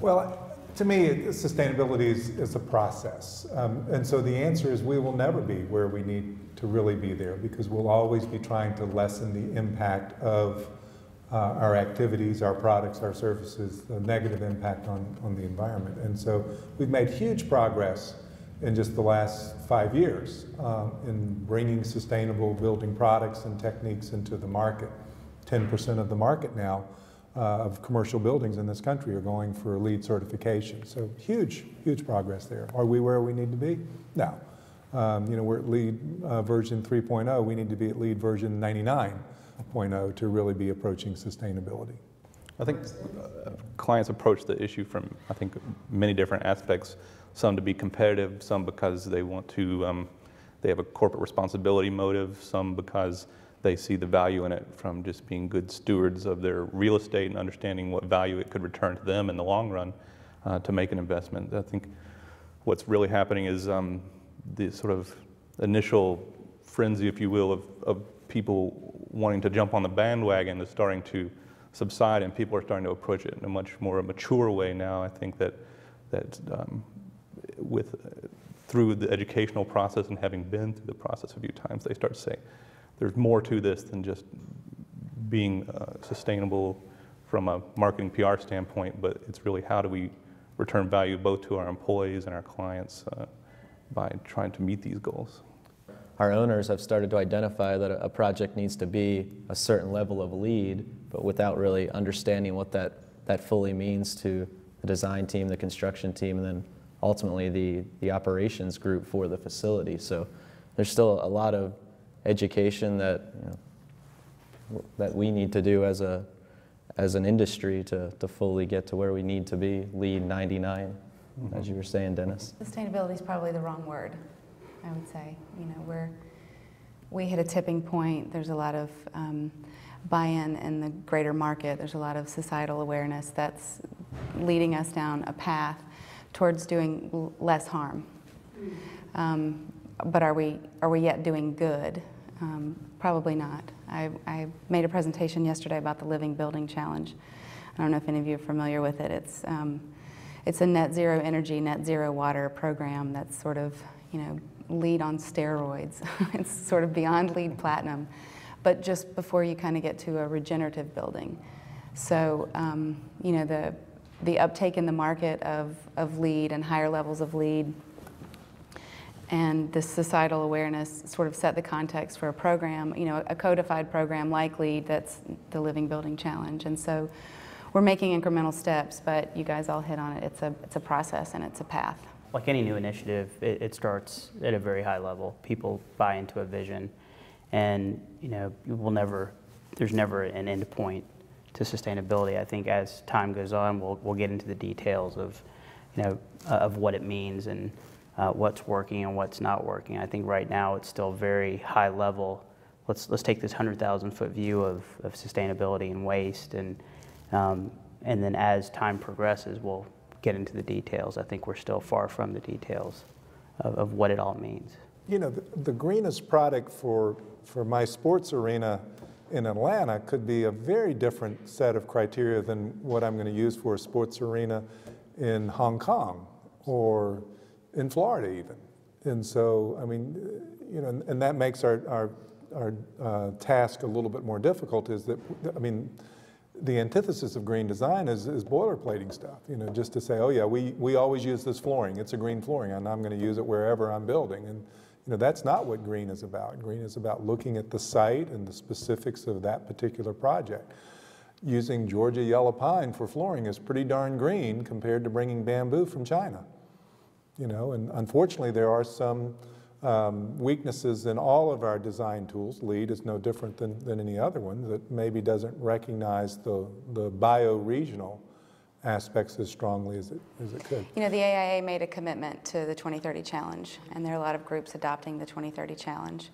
Well, to me, sustainability is a process. And so the answer is we will never be where we need to really be there, because we'll always be trying to lessen the impact of our activities, our products, our services, the negative impact on the environment. And so we've made huge progress in just the last 5 years in bringing sustainable building products and techniques into the market. 10% of the market now of commercial buildings in this country are going for LEED certification. So huge, huge progress there. Are we where we need to be? No. You know, we're at LEED version 3.0. We need to be at LEED version 99.0 to really be approaching sustainability. I think clients approach the issue from, I think, many different aspects. Some to be competitive, some because they want to, they have a corporate responsibility motive, some because they see the value in it from just being good stewards of their real estate and understanding what value it could return to them in the long run to make an investment. I think what's really happening is the sort of initial frenzy, if you will, of people wanting to jump on the bandwagon is starting to subside, and people are starting to approach it in a much more mature way now. I think that through the educational process and having been through the process a few times, they start to say, there's more to this than just being sustainable from a marketing PR standpoint, but it's really how do we return value both to our employees and our clients by trying to meet these goals. Our owners have started to identify that a project needs to be a certain level of LEED, but without really understanding what that fully means to the design team, the construction team, and then ultimately the operations group for the facility. So there's still a lot of education that that we need to do as an industry to fully get to where we need to be, LEED 99, as you were saying, Dennis. Sustainability is probably the wrong word, I would say. You know, we hit a tipping point. There's a lot of buy-in in the greater market. There's a lot of societal awareness that's leading us down a path towards doing less harm. But are we yet doing good? Probably not. I made a presentation yesterday about the Living Building Challenge. I don't know if any of you are familiar with it. It's a net zero energy, net zero water program that's sort of, you know, LEED on steroids. It's sort of beyond LEED Platinum, but just before you kind of get to a regenerative building. So, you know, the uptake in the market of LEED and higher levels of LEED and this societal awareness sort of set the context for a program, you know, a codified program like LEED that's the Living Building Challenge. And so we're making incremental steps, but you guys all hit on it. It's a process and it's a path. Like any new initiative, it starts at a very high level. People buy into a vision, and you know, there's never an end point to sustainability. I think as time goes on, we'll get into the details of, you know, of what it means and what's working and what's not working. I think right now it's still very high level. Let's take this 100,000-foot view of sustainability and waste, and then as time progresses, we'll get into the details. I think we're still far from the details of what it all means. You know, the greenest product for my sports arena in Atlanta could be a very different set of criteria than what I'm going to use for a sports arena in Hong Kong or in Florida even. And so, I mean, you know, and that makes our task a little bit more difficult, is that, I mean, the antithesis of green design is boilerplating stuff, you know, just to say, oh yeah, we always use this flooring, it's a green flooring, and I'm going to use it wherever I'm building. And you know, that's not what green is about. Green is about looking at the site and the specifics of that particular project. Using Georgia yellow pine for flooring is pretty darn green compared to bringing bamboo from China. You know, and unfortunately there are some weaknesses in all of our design tools. LEED is no different than any other one, that maybe doesn't recognize the bioregional aspects as strongly as it could. You know, the AIA made a commitment to the 2030 Challenge, and there are a lot of groups adopting the 2030 Challenge.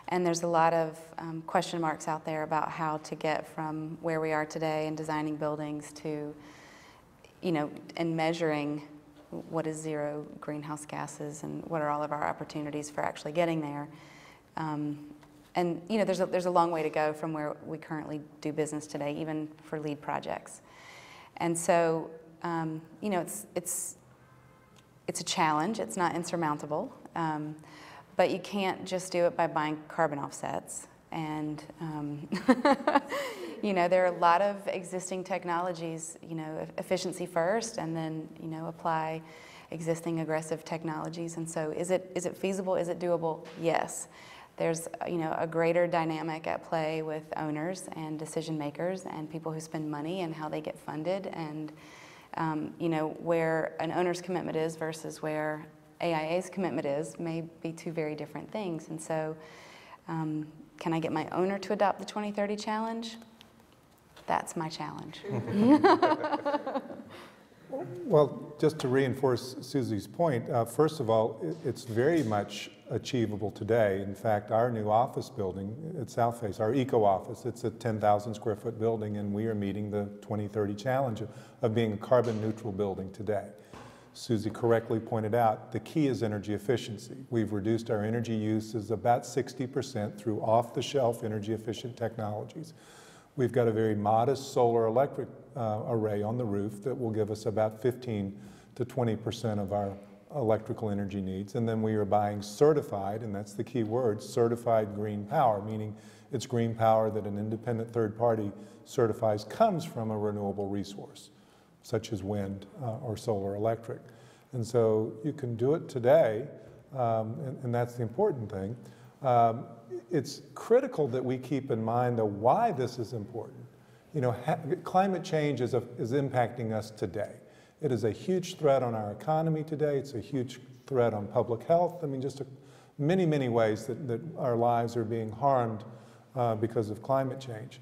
And there's a lot of question marks out there about how to get from where we are today in designing buildings to, you know, and measuring what is zero greenhouse gases and what are all of our opportunities for actually getting there. And you know, there's a long way to go from where we currently do business today, even for LEED projects. And so you know, it's a challenge. It's not insurmountable, but you can't just do it by buying carbon offsets. And you know, there are a lot of existing technologies. You know, efficiency first, and then you know, apply existing aggressive technologies. And so, is it feasible? Is it doable? Yes. There's you know, a greater dynamic at play with owners and decision makers and people who spend money and how they get funded, and you know, where an owner's commitment is versus where AIA's commitment is may be two very different things. And so, can I get my owner to adopt the 2030 challenge? That's my challenge. Well, just to reinforce Susie's point, first of all, it's very much achievable today. In fact, our new office building at Southface, our eco office, it's a 10,000 square foot building, and we are meeting the 2030 challenge of being a carbon neutral building today. Susie correctly pointed out, the key is energy efficiency. We've reduced our energy uses about 60% through off-the-shelf energy efficient technologies. We've got a very modest solar electric array on the roof that will give us about 15 to 20% of our electrical energy needs. And then we are buying certified, and that's the key word, certified green power, meaning it's green power that an independent third party certifies comes from a renewable resource, such as wind or solar electric. And so you can do it today, and that's the important thing. It's critical that we keep in mind the why this is important. You know, climate change is impacting us today. It is a huge threat on our economy today. It's a huge threat on public health. I mean, just many, many ways that our lives are being harmed because of climate change.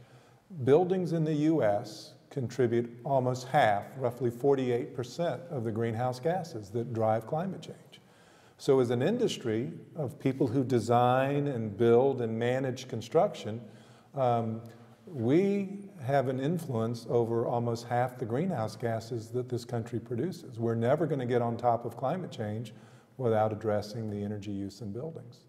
Buildings in the U.S. contribute almost half, roughly 48% of the greenhouse gases that drive climate change. So as an industry of people who design and build and manage construction, we have an influence over almost half the greenhouse gases that this country produces. We're never going to get on top of climate change without addressing the energy use in buildings.